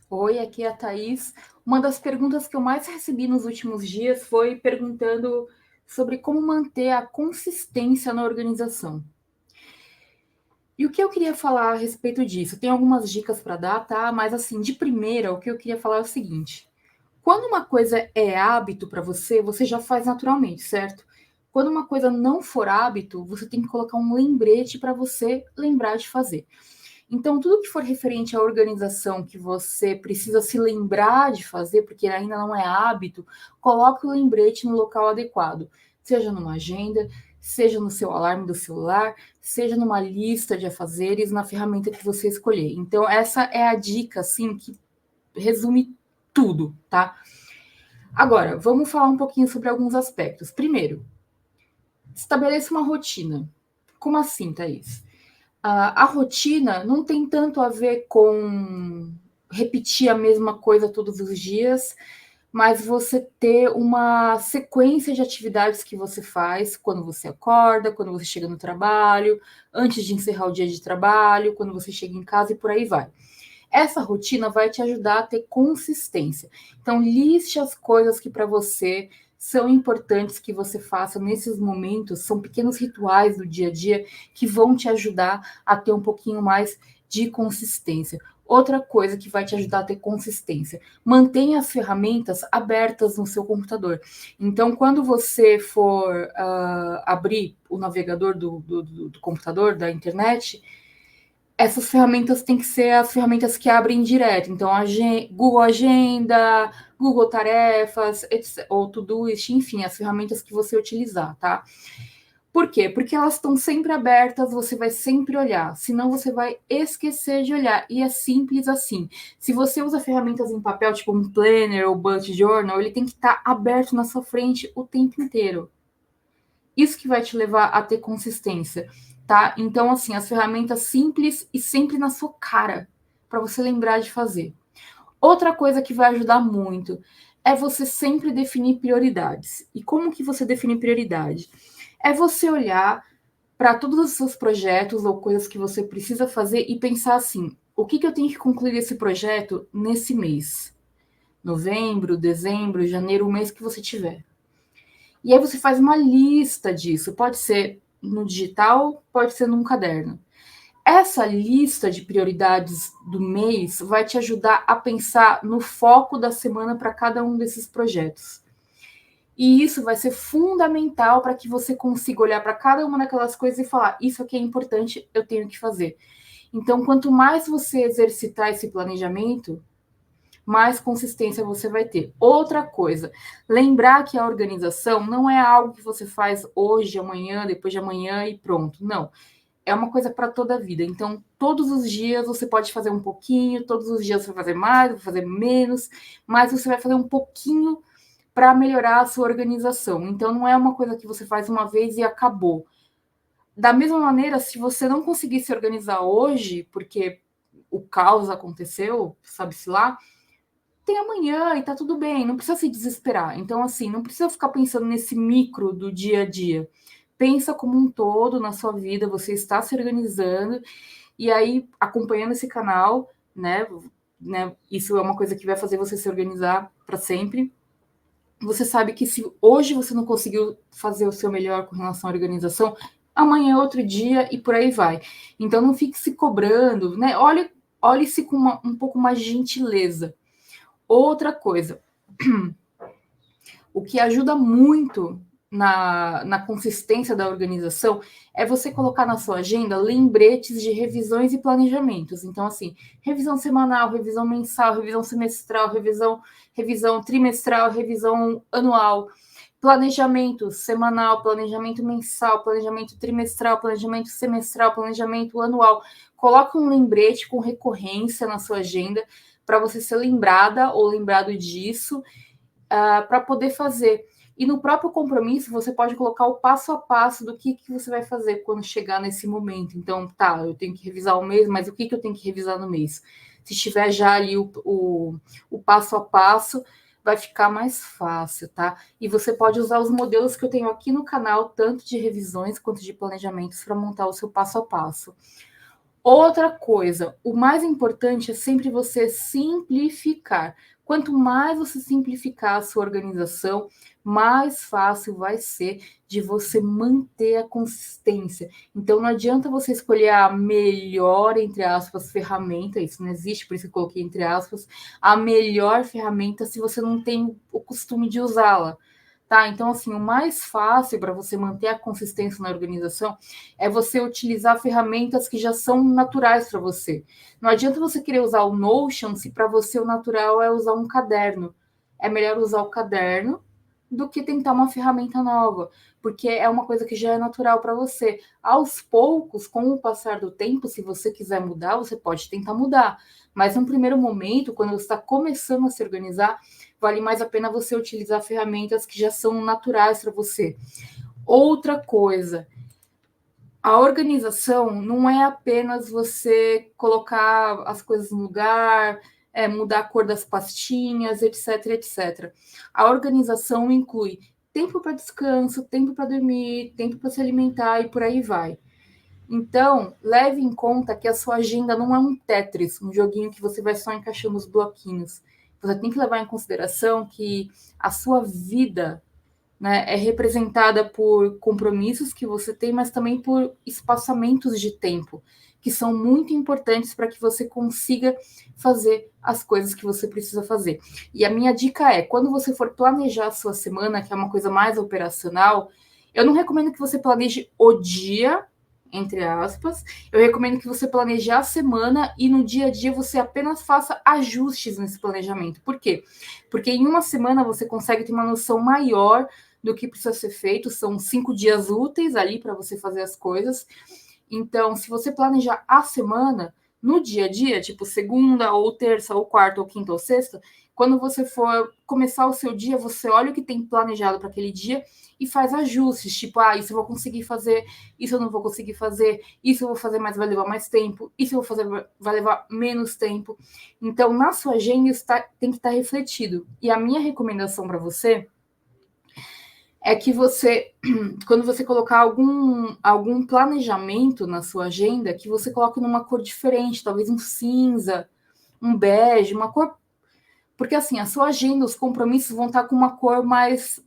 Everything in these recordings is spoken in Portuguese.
Oi, aqui é a Thaís. Uma das perguntas que eu mais recebi nos últimos dias foi perguntando sobre como manter a consistência na organização. E o que eu queria falar a respeito disso? Tem algumas dicas para dar, tá? Mas assim, de primeira, o que eu queria falar é o seguinte: quando uma coisa é hábito para você, você já faz naturalmente, certo? Quando uma coisa não for hábito, você tem que colocar um lembrete para você lembrar de fazer. Então, tudo que for referente à organização que você precisa se lembrar de fazer, porque ainda não é hábito, coloque o lembrete no local adequado, seja numa agenda, seja no seu alarme do celular, seja numa lista de afazeres, na ferramenta que você escolher. Então, essa é a dica, assim, que resume tudo, tá? Agora, vamos falar um pouquinho sobre alguns aspectos. Primeiro, estabeleça uma rotina. Como assim, Thaís? A rotina não tem tanto a ver com repetir a mesma coisa todos os dias, mas você ter uma sequência de atividades que você faz quando você acorda, quando você chega no trabalho, antes de encerrar o dia de trabalho, quando você chega em casa e por aí vai. Essa rotina vai te ajudar a ter consistência. Então, liste as coisas que para você são importantes que você faça nesses momentos, são pequenos rituais do dia a dia que vão te ajudar a ter um pouquinho mais de consistência. Outra coisa que vai te ajudar a ter consistência, mantenha as ferramentas abertas no seu computador. Então, quando você for abrir o navegador do computador, da internet, essas ferramentas têm que ser as ferramentas que abrem direto. Então, Google Agenda, Google Tarefas, ou Todoist, enfim, as ferramentas que você utilizar, tá? Por quê? Porque elas estão sempre abertas, você vai sempre olhar, senão você vai esquecer de olhar. E é simples assim. Se você usa ferramentas em papel, tipo um planner ou bullet journal, ele tem que estar aberto na sua frente o tempo inteiro. Isso que vai te levar a ter consistência, tá? Então, assim, as ferramentas simples e sempre na sua cara, para você lembrar de fazer. Outra coisa que vai ajudar muito é você sempre definir prioridades. E como que você define prioridade? É você olhar para todos os seus projetos ou coisas que você precisa fazer e pensar assim: o que, que eu tenho que concluir esse projeto nesse mês? Novembro, dezembro, janeiro, o mês que você tiver. E aí você faz uma lista disso. Pode ser no digital, pode ser num caderno. Essa lista de prioridades do mês vai te ajudar a pensar no foco da semana para cada um desses projetos. E isso vai ser fundamental para que você consiga olhar para cada uma daquelas coisas e falar: isso aqui é importante, eu tenho que fazer. Então, quanto mais você exercitar esse planejamento, mais consistência você vai ter. Outra coisa, lembrar que a organização não é algo que você faz hoje, amanhã, depois de amanhã e pronto. Não. É uma coisa para toda a vida. Então, todos os dias você pode fazer um pouquinho, todos os dias você vai fazer mais, vai fazer menos, mas você vai fazer um pouquinho para melhorar a sua organização. Então, não é uma coisa que você faz uma vez e acabou. Da mesma maneira, se você não conseguir se organizar hoje, porque o caos aconteceu, sabe-se lá, tem amanhã e tá tudo bem, não precisa se desesperar. Então, assim, não precisa ficar pensando nesse micro do dia a dia. Pensa como um todo na sua vida, você está se organizando, e aí, acompanhando esse canal, né, isso é uma coisa que vai fazer você se organizar para sempre. Você sabe que se hoje você não conseguiu fazer o seu melhor com relação à organização, amanhã é outro dia e por aí vai. Então, não fique se cobrando, né? Olhe-se com um pouco mais de gentileza. Outra coisa, o que ajuda muito na consistência da organização é você colocar na sua agenda lembretes de revisões e planejamentos. Então, assim, revisão semanal, revisão mensal, revisão semestral, revisão trimestral, revisão anual, planejamento semanal, planejamento mensal, planejamento trimestral, planejamento semestral, planejamento anual. Coloque um lembrete com recorrência na sua agenda para você ser lembrada ou lembrado disso, para poder fazer. E no próprio compromisso, você pode colocar o passo a passo do que você vai fazer quando chegar nesse momento. Então, tá, eu tenho que revisar o mês, mas o que eu tenho que revisar no mês? Se tiver já ali o passo a passo, vai ficar mais fácil, tá? E você pode usar os modelos que eu tenho aqui no canal, tanto de revisões quanto de planejamentos, para montar o seu passo a passo. Outra coisa, o mais importante é sempre você simplificar. Quanto mais você simplificar a sua organização, mais fácil vai ser de você manter a consistência. Então, não adianta você escolher a melhor, entre aspas, ferramenta, isso não existe, por isso que eu coloquei entre aspas, a melhor ferramenta se você não tem o costume de usá-la. Tá? Então, assim, o mais fácil para você manter a consistência na organização é você utilizar ferramentas que já são naturais para você. Não adianta você querer usar o Notion se para você o natural é usar um caderno. É melhor usar o caderno do que tentar uma ferramenta nova, porque é uma coisa que já é natural para você. Aos poucos, com o passar do tempo, se você quiser mudar, você pode tentar mudar. Mas no primeiro momento, quando você está começando a se organizar, vale mais a pena você utilizar ferramentas que já são naturais para você. Outra coisa, a organização não é apenas você colocar as coisas no lugar, mudar a cor das pastinhas, etc, etc. A organização inclui tempo para descanso, tempo para dormir, tempo para se alimentar e por aí vai. Então, leve em conta que a sua agenda não é um Tetris, um joguinho que você vai só encaixando os bloquinhos. Você tem que levar em consideração que a sua vida, né, é representada por compromissos que você tem, mas também por espaçamentos de tempo, que são muito importantes para que você consiga fazer as coisas que você precisa fazer. E a minha dica é, quando você for planejar a sua semana, que é uma coisa mais operacional, eu não recomendo que você planeje o dia, entre aspas, eu recomendo que você planeje a semana e no dia a dia você apenas faça ajustes nesse planejamento. Por quê? Porque em uma semana você consegue ter uma noção maior do que precisa ser feito, são 5 dias úteis ali para você fazer as coisas. Então, se você planejar a semana, no dia a dia, tipo segunda, ou terça, ou quarta, ou quinta, ou sexta, quando você for começar o seu dia, você olha o que tem planejado para aquele dia e faz ajustes, tipo, isso eu vou conseguir fazer, isso eu não vou conseguir fazer, isso eu vou fazer, mas vai levar mais tempo, isso eu vou fazer, vai levar menos tempo. Então, na sua agenda tem que estar refletido. E a minha recomendação para você é que você, quando você colocar algum planejamento na sua agenda, que você coloque numa cor diferente, talvez um cinza, um bege, uma cor. Porque assim, a sua agenda, os compromissos vão estar com uma cor mais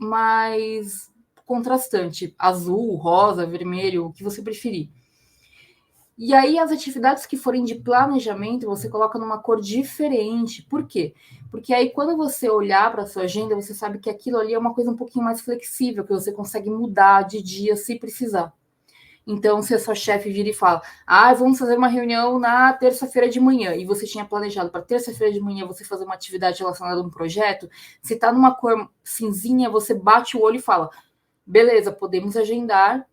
contrastante, azul, rosa, vermelho, o que você preferir. E aí, as atividades que forem de planejamento, você coloca numa cor diferente. Por quê? Porque aí, quando você olhar para a sua agenda, você sabe que aquilo ali é uma coisa um pouquinho mais flexível, que você consegue mudar de dia se precisar. Então, se a sua chefe vira e fala, vamos fazer uma reunião na terça-feira de manhã, e você tinha planejado para terça-feira de manhã você fazer uma atividade relacionada a um projeto, se está numa cor cinzinha, você bate o olho e fala, beleza, podemos agendar,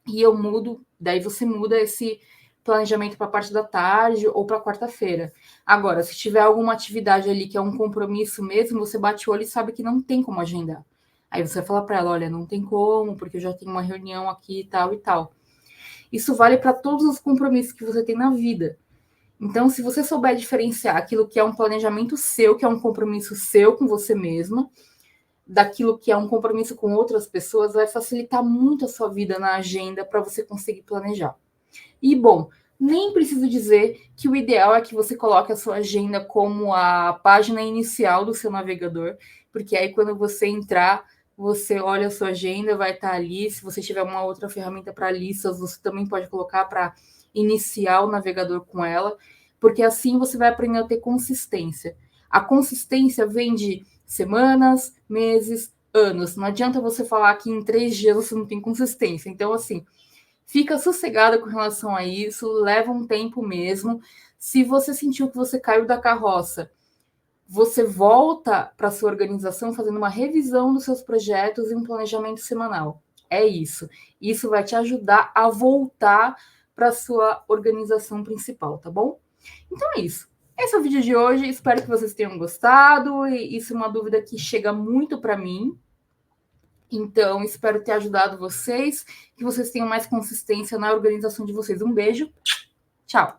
e eu mudo, daí você muda esse planejamento para a parte da tarde ou para quarta-feira. Agora, se tiver alguma atividade ali que é um compromisso mesmo, você bate o olho e sabe que não tem como agendar. Aí você vai falar para ela, olha, não tem como, porque eu já tenho uma reunião aqui e tal e tal. Isso vale para todos os compromissos que você tem na vida. Então, se você souber diferenciar aquilo que é um planejamento seu, que é um compromisso seu com você mesma, daquilo que é um compromisso com outras pessoas, vai facilitar muito a sua vida na agenda para você conseguir planejar. E, bom, nem preciso dizer que o ideal é que você coloque a sua agenda como a página inicial do seu navegador, porque aí quando você entrar, você olha a sua agenda, vai estar ali. Se você tiver uma outra ferramenta para listas, você também pode colocar para iniciar o navegador com ela, porque assim você vai aprender a ter consistência. A consistência vem de semanas, meses, anos. Não adianta você falar que em 3 dias você não tem consistência. Então, assim, fica sossegada com relação a isso, leva um tempo mesmo. Se você sentiu que você caiu da carroça, você volta para a sua organização fazendo uma revisão dos seus projetos e um planejamento semanal. É isso. Isso vai te ajudar a voltar para a sua organização principal, tá bom? Então é isso. Esse é o vídeo de hoje. Espero que vocês tenham gostado. E isso é uma dúvida que chega muito para mim. Então, espero ter ajudado vocês, que vocês tenham mais consistência na organização de vocês. Um beijo. Tchau.